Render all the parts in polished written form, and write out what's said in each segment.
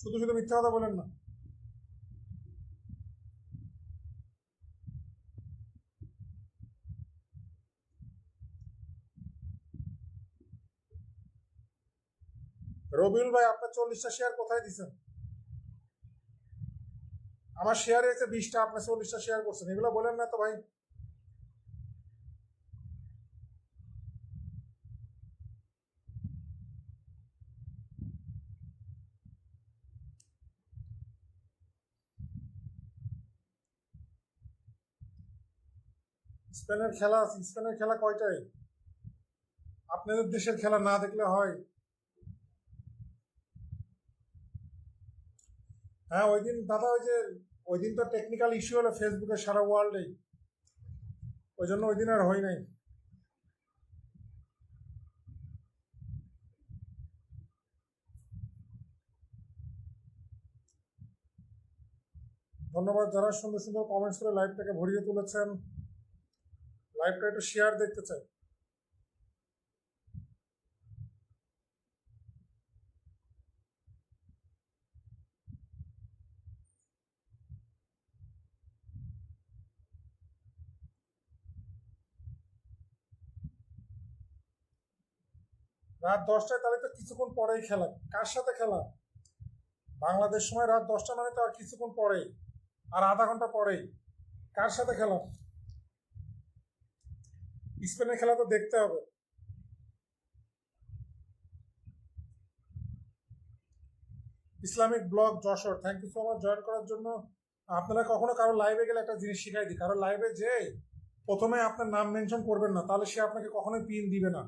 শুধু শুধু মিথ্যা কথা বলেন না। রবিউল ভাই, আপনার 40টা শেয়ার কোথায় দিচ্ছেন? আমার শেয়ার হয়েছে 20টা, আপনি 40টা শেয়ার করছেন, এগুলো বলেন না তো ভাই। স্পেনের খেলা আছে, স্পেনের খেলা কয়টায়? আপনাদের দেশের খেলা না দেখলে হয়? হ্যাঁ, ওই দিন দাদা, ওই যে ওই দিন তো টেকনিক্যাল ইস্যু হলো ফেসবুকে সারা ওয়ার্ল্ডে, ওই জন্য ওই দিন আর হয় নাই। ধন্যবাদ যারা সুন্দর সুন্দর কমেন্টস করে লাইভটাকে ভরিয়ে তুলেছেন। লাইভটা একটু শেয়ার দেখতে চাই। রাত 10টায়, তাহলে তো কিছুক্ষণ পরেই খেলা। কার সাথে খেলা? বাংলাদেশ সময় রাত 10টা মানে তো আর কিছুক্ষণ পরেই, আর আধা ঘন্টা পরেই। কার সাথে খেলা? স্পেনের খেলা তো দেখতে হবে। Islamic blog Jessore, thank you so much join করার জন্য। আপনারা কখনো কারো লাইভে গেলে একটা জিনিস শিখাই দিই, কারো লাইভে যে প্রথমে আপনার নাম মেনশন করবেন না, তাহলে সে আপনাকে কখনোই পিন দিবে না।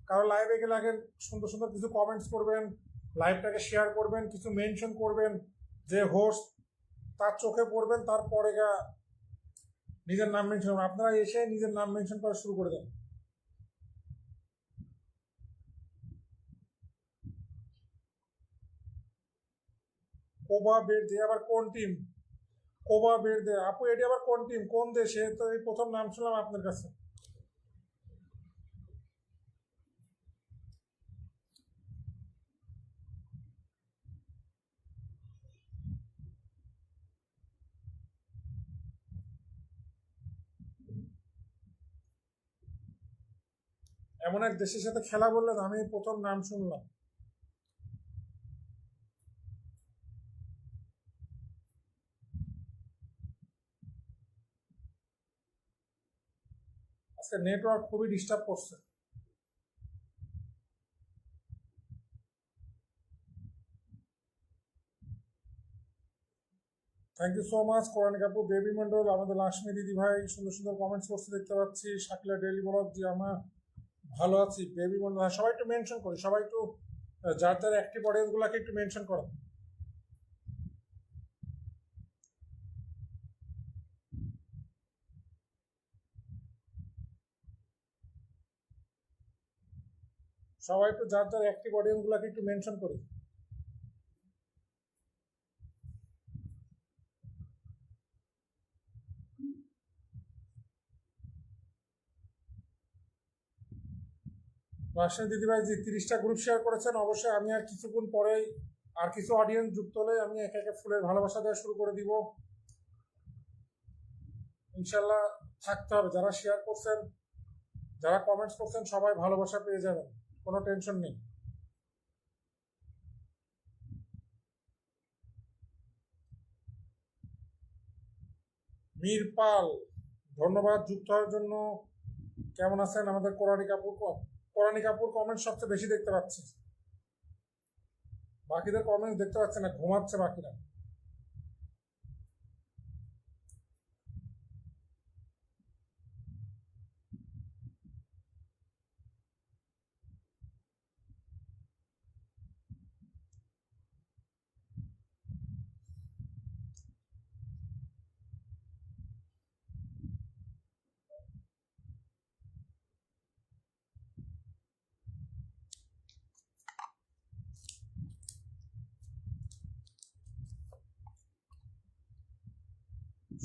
কারো লাইভে গেলে আগে সুন্দর সুন্দর কিছু কমেন্টস করবেন, লাইভটাকে শেয়ার করবেন, কিছু মেনশন করবেন, যে হোস্ট তার চোখে পড়বেন, তারপরে নিজের নাম মেনশন করবেন। আপনারা এসে নিজের নাম মেনশন করা শুরু করে দেন। কোবা বের দে আবার কোন টিম? কোবা বের দে আপু, এটি আবার কোন টিম, কোন দেশে? তো এই প্রথম নাম শুনলাম আপনার কাছে। এমন এক দেশের সাথে খেলা বললেন, আমি প্রথম নাম শুনলাম। আজকে নেটওয়ার্ক খুবই ডিস্টার্ব করছে। থ্যাংক ইউ সো মাচ কোরআন কাপু, বেবি মন্ডল, আমাদের লাক্ষ্মী দিদি ভাই সুন্দর সুন্দর কমেন্টস করতে দেখতে পাচ্ছি। শাকিলা ডেইলি ব্লগ, জি আমরা ভালো আছি। বেবি মন্ডল, হ্যাঁ, সবাই একটু মেনশন করি, সবাই একটু যার যার অ্যাক্টিভ অডিয়েন্স গুলাকে একটু মেনশন করো। সবাই একটু যার যার অ্যাক্টিভ অডিয়েন্স গুলাকে একটু মেনশন করি। রাজশাহী দিদিভাই জি 30টা গ্রুপ শেয়ার করেছেন, অবশ্যই আমি আর কিছুক্ষণ পরেই আর কিছু অডিয়েন্স যুক্ত হলে আমি একে একে ফুলের ভালোবাসা দেওয়া শুরু করে দিব। ইনশাল্লাহ থাকতে হবে, যারা শেয়ার করছেন, যারা কমেন্টস করছেন, সবাই ভালোবাসা পেয়ে যাবেন, কোনো টেনশন নেই। মীর পাল, ধন্যবাদ যুক্ত হওয়ার জন্য। কেমন আছেন আমাদের কোরআনী কাপুর? কোরআনী কাপুর কমেন্ট সবচেয়ে বেশি দেখতে পাচ্ছি, বাকিদের কমেন্ট দেখতে পাচ্ছি না, ঘুমাচ্ছে বাকিরা।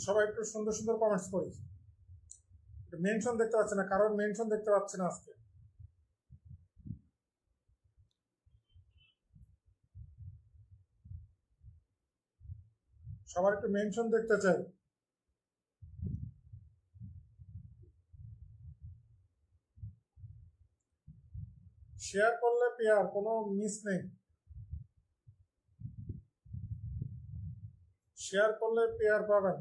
সবাই একটু সুন্দর সুন্দর কমেন্টস করি। মেনশন দেখতে পাচ্ছি না, কারণ মেনশন দেখতে পাচ্ছি না আজকে। সবার একটু মেনশন দেখতে চাই। শেয়ার করলে পেয়ার, কোনো মিস নেই। শেয়ার করলে পেয়ার পাবেন।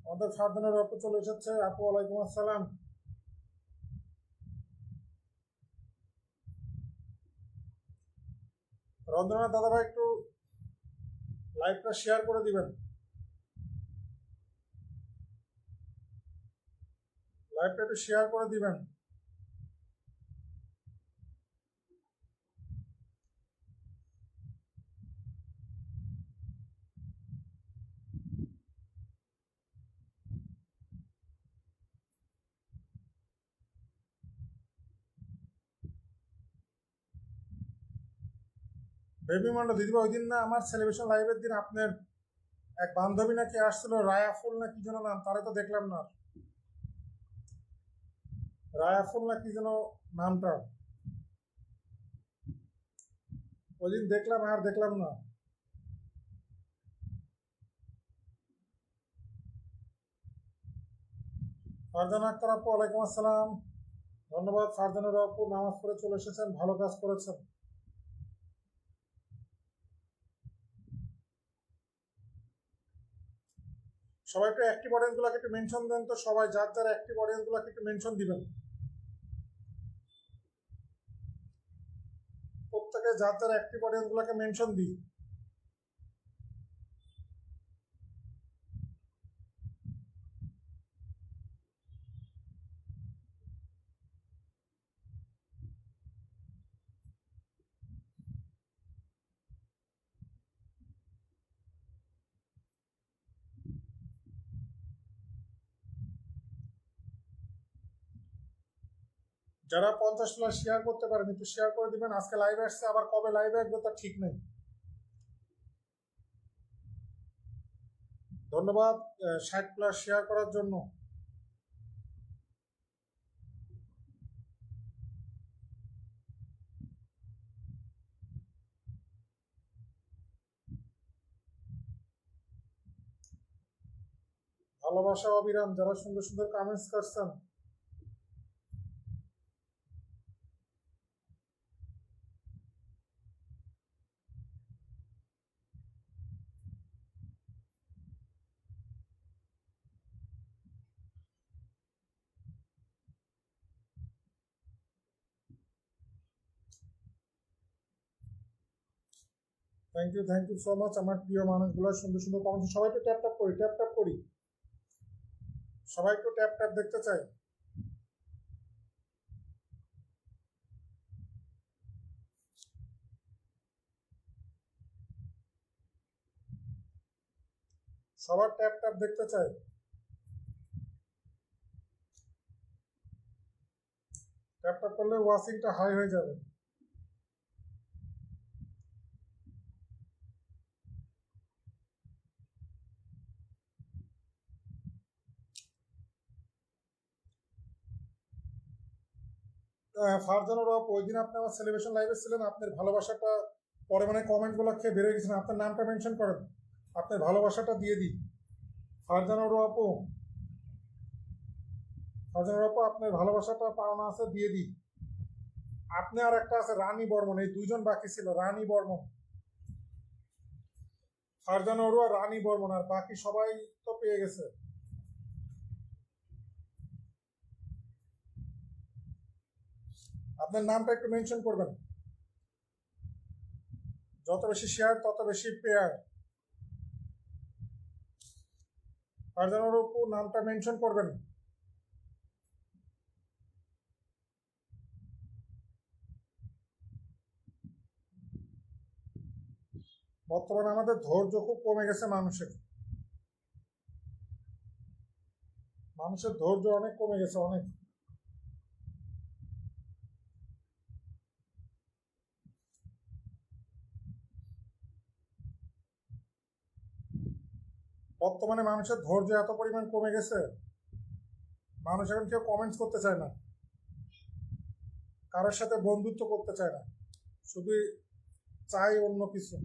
আমাদের ফারজানের আপু চলে এসেছে। আপু ওয়ালাইকুম আসসালাম। রঞ্জনা দাদা ভাই একটু লাইভটা শেয়ার করে দিবেন। লাইভটা একটু শেয়ার করে দিবেন। বেবি মন্ডল দিদিভাই, ওই দিন না আমার সেলিব্রেশন লাইভের দিন আপনার এক বান্ধবী নাকি আসছিল, রায়াফুল না কি যেন নাম, তারে তো দেখলাম না। রায়াফুল না কি যেন নামটা, ওই দিন দেখলাম আর দেখলাম না। ফারজানা আক্তার আপু ওয়ালাইকুম আসসালাম। ধন্যবাদ ফারজানের আপু, নামাজ পড়ে চলে এসেছেন, ভালো কাজ করেছেন। সবাই একটু অ্যাক্টিভ অডিয়েন্স গুলাকে একটু মেনশন দেন তো, সবাই যার যার অ্যাক্টিভ অডিয়েন্স গুলাকে একটু মেনশন দিবেন। প্রত্যেকে যার যার অ্যাক্টিভ অডিয়েন্স গুলাকে মেনশন দিই। যারা 50 শেয়ার করতে পারেন একটু শেয়ার করে দিবেন। আজকে লাইভে আসছে, আবার কবে লাইভে আসবে তার ঠিক নেই। ধন্যবাদ 60+ শেয়ার করার জন্য। ভালোবাসা অবিরাম, যারা সুন্দর সুন্দর কমেন্টস করছেন। থ্যাংক ইউ সো মাচ আমার প্রিয় মানুষগুলো, সুন্দর সুন্দর কমেন্ট। সবাই একটু ট্যাপ ট্যাপ করি, ট্যাপ ট্যাপ করি, সবাই একটু ট্যাপ ট্যাপ দেখতে চাই। সবার ট্যাপ ট্যাপ দেখতে চাই। ট্যাপ ট্যাপ করলে ওয়াচিংটা হাই হয়ে যাবে। ফারজানুর রব, ওই দিন আপনি আমার সেলিব্রেশন লাইভে ছিলেন, আপনার ভালোবাসাটা পরে মানে কমেন্ট গুলো খেয়ে বেরোয় গেছেন। আপনার নামটা মেনশন করেন, আপনার ভালোবাসাটা দিয়ে দিই। ফারজানুর আপু, ফারজানুর আপু, আপনার ভালোবাসাটা পাওনা আছে, দিয়ে দিই। আপনি আর একটা আছে রানী বর্মন, এই দুইজন বাকি ছিল, রানী বর্মন। ফারজানুর আর রানী বর্মন, আর বাকি সবাই তো পেয়ে গেছে। আপনার নামটা একটু মেনশন করবেন। যত বেশি শেয়ার তত বেশি পেয়ার। ফারজানুর আপু নামটা মেনশন করবেন। বর্তমানে আমাদের ধৈর্য খুব কমে গেছে, মানুষের মানুষের ধৈর্য অনেক কমে গেছে, অনেক। বর্তমানে মানুষের ধৈর্য এত পরিমাণ কমে গেছে, মানুষ এখন কেউ কমেন্টস করতে চায় না, কারোর সাথে বন্ধুত্ব করতে চায় না, শুধু চাই অন্য কিছু।